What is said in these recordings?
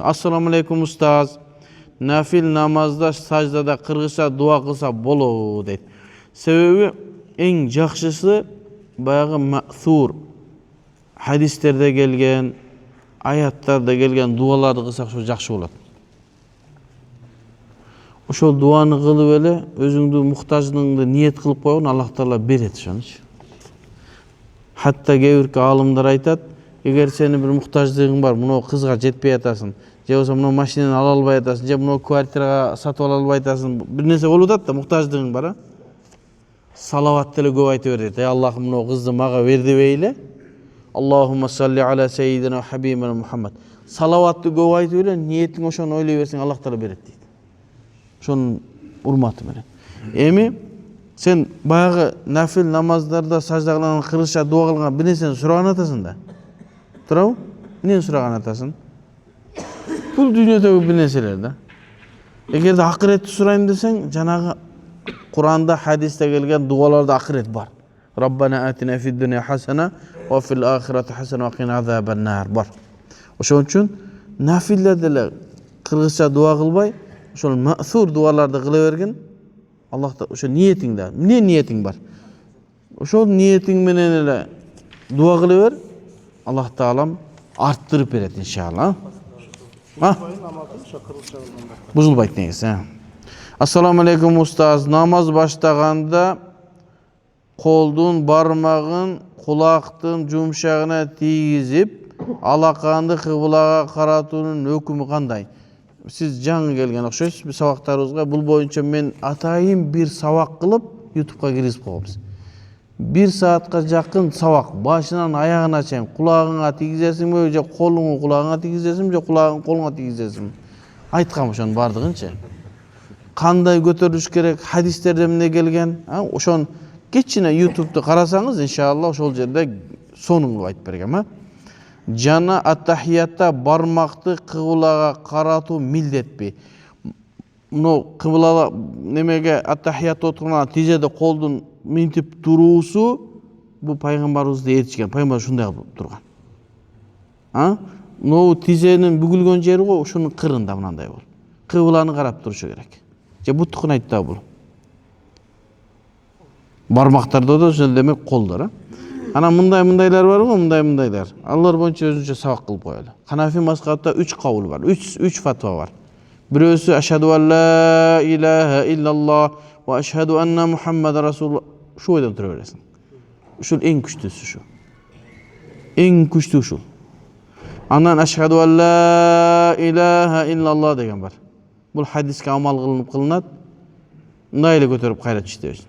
Assalamu alaikum ustaz. Nafil namazda sajdada qirg'icha duo qilsa bo'ladi deydi. Sebebi eng yaxshisi bayag'i ma'thur hadislarda kelgan, oyatlarda kelgan duolarni qilsak shu yaxshi bo'ladi. O'sha duoni qilib ele o'zingni muhtojligingni niyat qilib qo'ygan, Alloh taolo beradi shuncha. Hatto g'ayurki olimlar aytadi, agar seni bir muhtojliging bor, buni qizga jetpay atasin, je bo'lsa buni mashinani ola olmay atasin, je buni kvartiraga sotib ola olmay atasin, bir narsa bo'ladi-da, muhtojliging bor. Salovat tili ko'p aytaver dedi. Ey Allohim, buni qizni menga ber deb eyle. Allohumma salli ala sayyidina habibina Muhammad. Salavatni ko'p aytaver, niyating o'shani o'ylayversang Alloh taolo beradi deydi. Şunun hurmati bilan. Emi sen bayağı nafil namazlarda sajda qilgan qirg'icha duo qilgan bir narsani so'ragan atasin-da. Turab, ne so'ragan atasin? Bu dunyodagi bir narsalarda. Agarda oxiratni so'rayman desang, janaga Qur'onda, hadisda kelgan duolarda oxirat bor. Robbana atina fid dunya hasana va fil oxirati hasana va qina azaban nar bor. O'shuning uchun nafillarda qirg'icha duo qilmay, şol ma'thur dualarda qilavergin. Allohda o'sha niyatingda, ne niyating bor? O'sha niyating bilan ele duo qilaver. Alloh taolam arttırıp beradi inshaalloh. Ha? Buzulbayt negisi. Assalomu alaykum ustaz. Namoz boshlaganda qo'ldan barmog'in quloqning yumshog'ina tegizib, alaqanni qiblaga qaratuvning hukmi qanday? Siz жаңы kelgan o'xshaysiz bir savoqlaringizga. Bu bo'yicha men atayim bir savoq qilib YouTube'ga kirgizib qo'yamiz. 1 soatga yaqin savoq, boshidan oyog'ina chayn, qulog'ingga tegizasizmi, yo qo'lingni qulog'ingga tegizasizmi, yo qulog'ingni qo'lingga tegizasizmi? Aytqam o'shani bardig'incha. Qanday ko'tarilish kerak, hadislarda nima kelgan? O'shani kechina YouTube'da qarasangiz, inshaalloh o'sha yerda sonini aytib berganman. Jana attahiyatda barmoqni qiblaga qaratu milletbi. Buni qiblaga nimaga attahiyatda o'tirgan tejada qo'ldan mintib turusu bu payg'ambarimizga erishgan. Payg'ambar shunday qilib turgan. No tejaning bugilgan yeri o shuni qirinda bunday bo'l. Qiblani qarab turishi kerak. Bu tuqni aytdi bu. Barmoqlarda da shunday demak qo'llar. Ana mundaylar var mı? Mundaylar. Allah boyunca özünce savoq qilib qo'yadi. Hanafi mazhabida 3 qavul var. 3 fatva var. Birisi eşhedü en la ilahe illallah ve eşhedü enne Muhammed Resulullah. Şu oydan turaversin. Şu en güçlüsü şu. En güçlü şu. Andan eşhedü en la ilahe illallah degan var. Bu hadisga amal qilinib, nayla ko'tarib qayrat ishlaydi.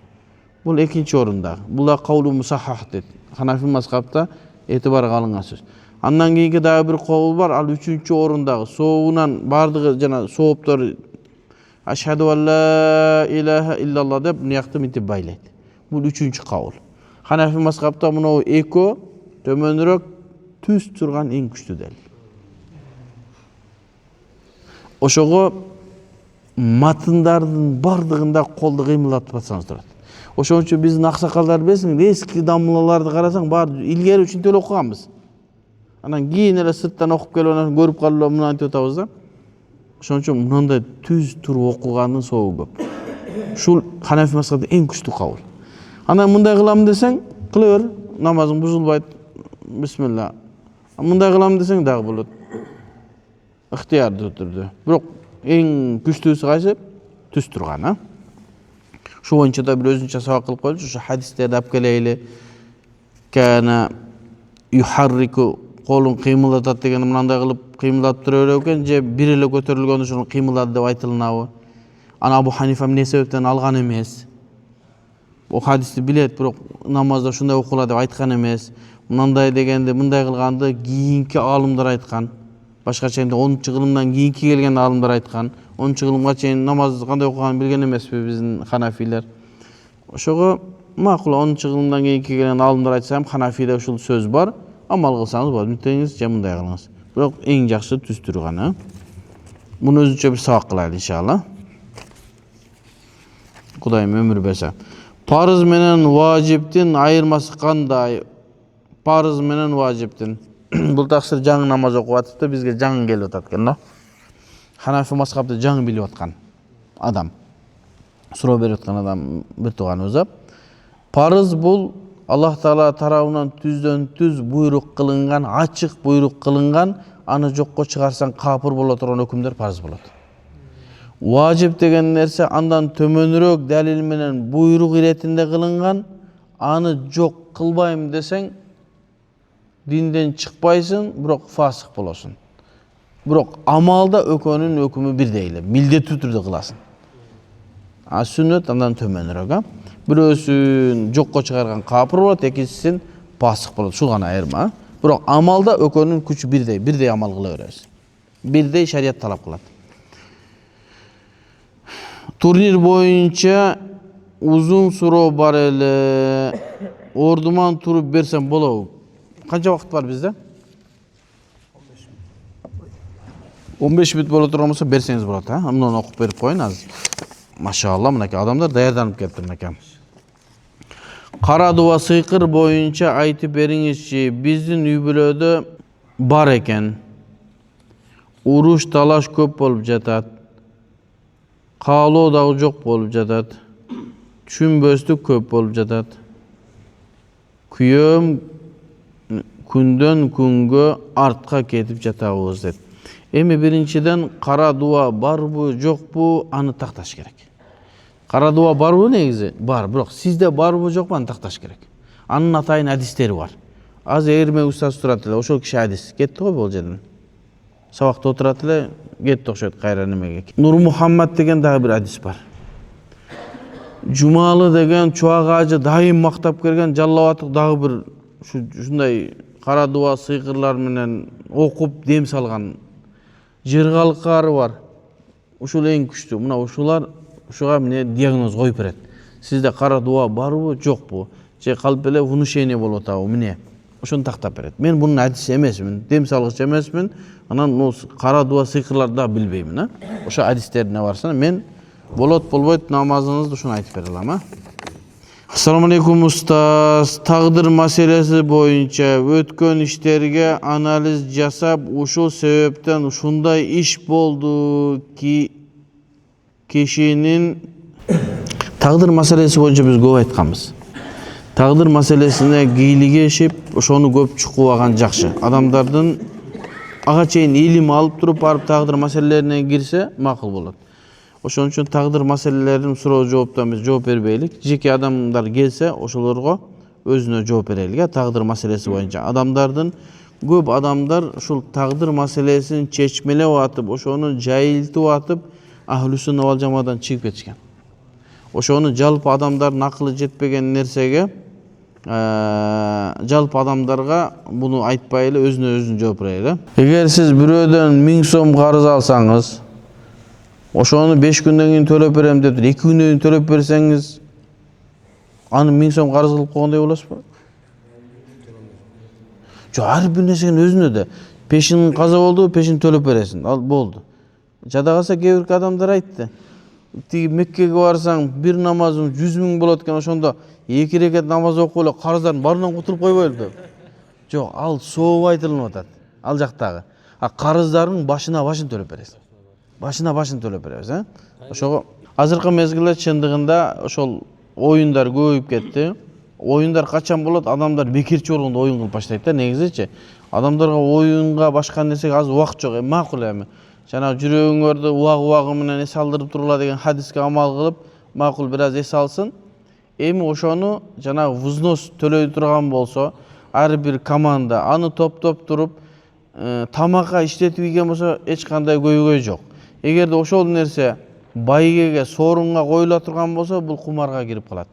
Bu ikinci o'rinda. Bular qavlu musahhah dedi. Hanafi mazhabda e'tiborga olingan so'z. Andan keyingi daha bir qavul var. Al 3-chi o'rindagi so'unan bardig'i jana so'ptor ashhadu an la ilaha illalloh deb niyaqni mitib baylaydi. Bu 3-chi qavul. Hanafi mazhabda buni eko tömönroq tuz turgan eng kuchli dalil. O'shoga matnlarning bardig'ida qo'lni qiymalatib batsangiz turadi. O'shoning uchun biz naqsaqallar bilsin, eski damlalarni qarasan, bar ilgari uchun to'la o'qiganmiz. Anan keyin ele sirtdan o'qib kelib, ana ko'rib qolib, buni aytib o'tamiz-da. O'shoning uchun bunday tuz turib o'qiganning so'vi ko'p. Shu Hanafi mazhabida eng kuchli qavul. Ana bunday qilaman desang, qilaver, namozing buzilmaydi. Bismillah. Bunday qilaman desang, dag' bo'ladi. Ixtiyorda o'tirdi. Biroq eng kuchlisi qaysi? Tuz turgan, ha? Şu boyunca da bir özünce savoq qilib qo'ydi. Şu hadislarda olib kelayli. Kana yuharriku qo'lin qiymalatadi degan bunday qilib qiymalatib turaver ekan, je birila ko'tarilganda shuni qiymaladi deb aytilnavi. Ana Abu Hanifa ne sebepten algan emas. O hadisni biladi, biroq namozda shunday o'qiladi deb aytgan emas. Bunday deganda bunday qilganda keyingi olimlar aytgan. Boshqacha endi 10-yildan keyingi kelgan olimlar aytgan. 10-yilga chayn namoz qanday o'qiganini bilgan emasmi bizning Hanafilar. O'shoga ma'qul 10-yildan keyin kelgan olimlar aytsa ham Hanafiyda shu so'z bor. Amal qilsangiz bo'ladi. Bitingiz bunday qilingiz. Biroq eng yaxshi tuz turgani. Buni o'zicha bir savoq qiladi inshaalloh. Xudoyim umr bersa. Farz menen vojibdan ayirmasi qanday? Farz menen vojibdan. Bu taqsir жаңы namoz o'qiyotibdi, bizga жаңы kelib o'tadi ekan. Hanafi mazhabda жаңы билип аткан адам. Суроо берип аткан адам бир тууганыбыз. Парыз бул Аллах Таала тарабынан түздөн-түз буйрук кылынган, ачык буйрук кылынган, аны жокко чыгарсаң капыр боло турган өкүмдөр парыз болот. Важип деген нерсе андан төмөнүрөөк далил менен буйрук иретинде кылынган, аны жок кылбайм десең динден чыкпайсың, бирок фасык болосуң. Бирок амалда экөөнүн өкүмү бирдей эле, милдеттүү түрдө кыласың. Сүннөт андан төмөнүрөөк. Бирөөсүн жокко чыгарган капыр болот, экинчисин фасык болот. Ушул гана айырма. Бирок амалда экөөнүн күчү бирдей амал кыла беребиз. Бирдей шарият талап кылат. Турнир боюнча узун суроо бар эле. Ордуман туруп берсем болобу? Канча вакыт бар бизде? 15 мүнөт боло турган болсо берсеңиз болот, Мындан окуп берип коюн азыр. Машалла, мынакей адамдар даярданып келиптир мынакей. Кара дуба сыйкыр боюнча айтып бериңизчи. Биздин үй-бүлөдө бар экен. Уруш талаш көп болуп жатат. Каалоо дагы жок болуп жатат. Түшүнбөстүк көп болуп жатат. Күйөөм күндөн күнгө артка кетип жатабыз дейт. Эми биринчиден кара дуба барбы, жокпу, аны такташ керек. Кара дуба барбы негизи? Бар, бирок сизде барбы, жокпу, аны такташ керек. Анын атайын адистери бар. Азыр Эрмек устаз турат эле, ошол киши адис. Кетти го бул жерден. Сабакта отурат эле, кетти окшойт кайра немеге. Нур Мухаммад деген дагы бир адис бар. Жумалы деген чуак ажы дайым мактап келген жаллабаттык дагы бир ушундай кара дуба сыйкырлар менен окуп дем салган жыргалкары бар. Ушул эң күчтүү. Мына ушулар ушуга эмне диагноз коюп берет. Сизде кара дуба барбы, жокпу? Же калп эле внушение болуп атабы, эмне? Ошону тактап берет. Мен бунун адиси эмесмин, дем салгыч эмесмин. Анан кара дуба сыйкырларды да билбеймин, Ошо адистерине барсам, мен болот болбойт намазыңызды ушуну айтып бере алам, Ассаламу алейкум устаз. Тагдыр маселеси боюнча өткөн иштерге анализ жасап, ушул себептен ушундай иш болду ки кишинин тагдыр маселеси боюнча биз көп айтканбыз. Тагдыр маселесине кийлигешип, ошону көп чукубаган жакшы. Адамдардын ага чейин илим алып туруп барып тагдыр маселелерине кирсе макул болот. Ошон үчүн тагдыр маселелерин суроо жооптон биз жооп бербейлик. Жеке адамдар келсе, ошолорго өзүнө жооп берелик. Тагдыр маселеси боюнча адамдардын көп адамдар ушул тагдыр маселесин чечмелеп атып, ошону жайылтып атып, ахлүсүнна вал жамаадан чыгып кетишкен. Ошону жалпы адамдардын акылы жетпеген нерсеге жалпы адамдарга буну айтпай эле өзүнө жооп берели. Эгер сиз бирөөдөн 1000 сом карыз алсаңыз, ошону 5 күндөн кийин төлөп берем деп 2 күндөн кийин төлөп берсеңиз, аны 1000 сом карыз кылып койгондой болосузбу? Жок, ар бир нерсенин өзүнө да пешин каза болду, пешин төлөп бересиң. Ал болду. Жада калса кээ бир адамдар айтты. Тиги Меккеге барсаң, бир намазың 100 000 болот экен, ошондо 2 рекет намаз окуп эле карыздарын баарынан кутуруп койбойлу деп. Жок, ал сооп айтылып атат. Ал жактагы. Карыздардын башына башын төлөп бересиң. Башына башын төлөп беребиз, Ошого азыркы мезгилде чындыгында ошол оюндар көбөйүп кетти. Оюндар качан болот? Адамдар бекерчи болгондо оюн кылып баштайт да, негизичи. Адамдарга оюнга башка нерсеге азыр убакыт жок, макул эми. Жана жүрөгүңөрдү убагы менен эс алдырып тургула деген хадиске амал кылып, макул бир аз эс алсын. Эми ошону жанагы взнос төлөй турган болсо, ар бир команда аны топтоп туруп, тамакка иштетип ийген болсо, эч кандай көйгөй жок. Эгерде ошол нерсе байгеге, сорунга коюла турган болсо, бул кумарга кирип калат.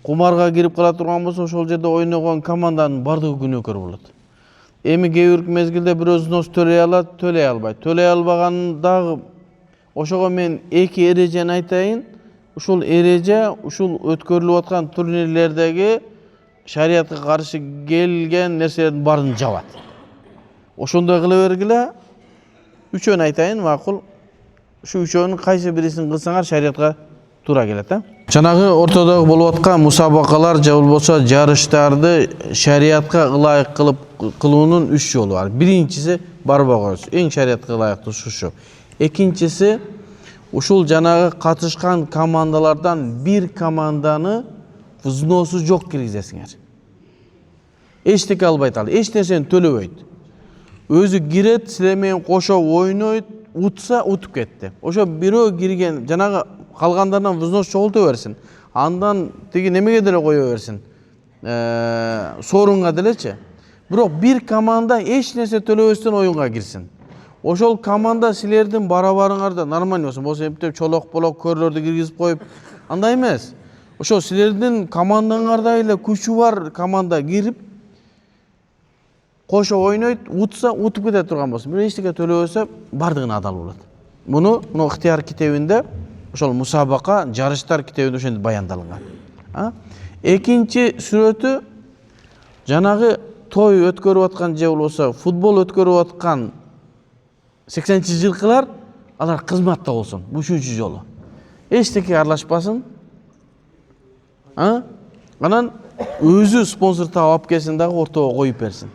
Кумарга кирип кала турган болсо, ошол жерде ойногон команданын бардыгы күнөөкөр болот. Эми кээ бир мезгилде бирөө взнос төлөй алат, төлөй албайт. Төлөй албаган дагы ошого мен эки эрежени айтайын. Ушул эреже ушул өткөрүлүп аткан турнирлердеги шариятка каршы келген нерселердин баарын жабат. Ошондой кыла бергиле. Үчөөнү айтайын, макул. Ушу үчөөнүн кайсы бирисин кылсаңар шариятка туура келет, Жанагы ортодогу болуп аткан мусабакалар же болбосо жарыштарды шариятка ылайык кылып kılığının 3 yolu var. Birincisi barbagoz. En şeriatga layıklı şu. İkincisi uşul janağı katışkan komandalardan bir komandаны vzноsu жоқ киргизесиңер. Эчтеке албайт ал. Эч нерсени төлөбөйт. Өзү кирет, силер менен кошо ойнойт, утса утуп кетти. Ошо бирөө кирген жанагы калгандардан взнос чогулта берсин. Андан тиги немеге деле кое берсин. Сорунга делечи. Бирок бир команда эч нерсе төлөбөстөн оюнга кирсин. Ошол команда силердин барабарыңарда нормально болсун. Болсо эптеп чолок-болок көрлөрдү киргизип коюп, андай эмес. Ошо силердин командаңарда эле күчү бар команда кирип кошо ойнойт, утса утуп кете турган болсун. Бирок эчтеке төлөбөсө бардыгына адал болот. Муну ыктыяр китебинде ошол мусабака, жарыштар китебинде ошентип баяндалган. Экинчи сүрөтү жанагы той өткөрүп аткан же болбосо футбол өткөрүп аткан 80-жылкылар алар кызматта болсун. Бул үчүнчү жолу. Эчтеке аралашпасын. Анан өзү спонсор таап алып келсин дагы ортого коюп берсин.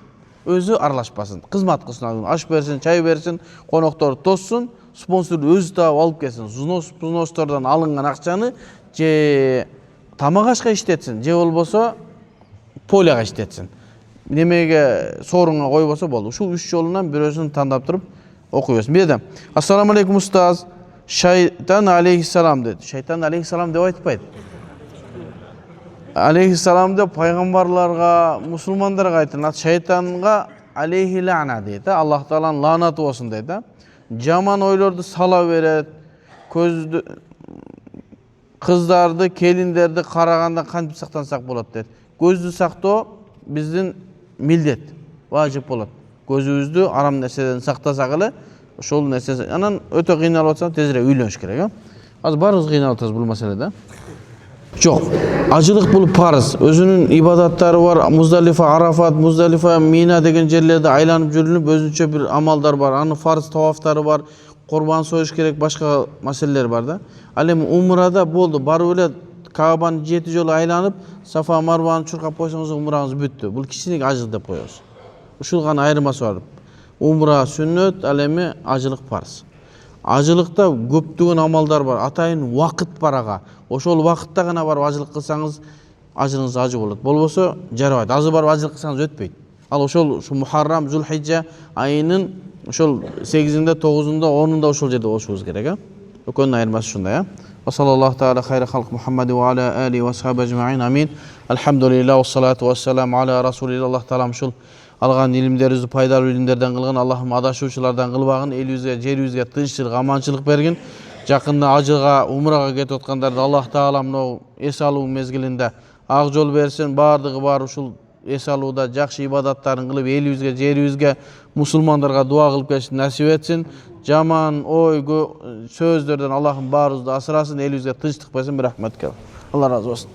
Өзү аралашпасын. Кызмат кылсын, аш берсин, чай берсин, конокторду тоссун, спонсор өзү таап алып келсин. Взностордон алынган акчаны же тамак ашка иштетсин, же болбосо полияга иштетсин. Немеге сорунга койбосо болду. Ушул 3 жолунан бирөөсүн тандап туруп окуй берсин. Бирде ассаламу алейкум устаз. Шайтан алейхиссалам деди. Шайтан алейхиссалам деп айтпайт. Алейхиссалам деп пайгамбарларга, мусулмандарга айтылат. Шайтанга алейхи лана дейт. Аллах тааланын ланаты болсун дейт. Жаман ойлорду сала берет. Көздү кыздарды, келиндерди караганда кантип сактансак болот дейт. Көздү сактоо биздин милдет, важип болот. Көзүбүздү арам нерседен сактасак эле, ошол нерсе анан өтө кыйналып атса тезирээк үйлөнүш керек. Азыр баарыбыз кыйналып атабыз бул маселеде. Жок, ажылык бул парыз. Өзүнүн ибадаттары бар. Муздалифа, Арафат, Муздалифа, Мина деген жерлерде айланып жүрүлүп, өзүнчө бир амалдар бар. Анын фарз тавафтары бар. Курбан союш керек, башка маселелер бар да. Ал эми умрада болду, барып эле Каабаны 7 жолу айланып, Сафа Марваны чуркап койсоңуз умраңыз бүттү. Бул кичине ажыл деп коебуз. Ушул гана айырмасы бар. Умра сүннөт, ал эми ажылык парыз. Ажылыкта көптөгөн амалдар бар. Атайын убакыт бар ага. Ошол убакытта гана барып ажылык кылсаңыз, ажырыңыз ажы болот. Болбосо жарабайт. Азыр барып ажылык кылсаңыз өтпөйт. Ал ошол Мухаррам, Зулхижжа айынын ошол 8-inde, 9-unda, 10-unda ошол жерде болушубуз керек, Экөөнүн айырмасы ушундай, Ва саллаллаху таала хайра халк Мухаммади ва аля али ва сахаби ажмаин. Амин. Алхамдулилlah ва салату ва салам аля расулилlah. Аллах таалам ушул алган илимдерибизди пайдалуу илимдерден кылгын. Аллахым адашуучулардан кылбагын, элибизге, жерибизге тынччылык, аманчылык бергин. Жакында ажыга, умрага кетип аткандарды Аллах таала мына эс алуу мезгилинде ак жол берсин. Бардыгы бар ушул эс алууда жакшы ибадаттарын кылып, элибизге, жерибизге, мусулмандарга дуа кылып келишин насип этсин. Жаман ой сөздөрдөн Аллахым баарыбызды асырасын, элибизге тынчтык берсин. Рахмат. Алла разы болсун.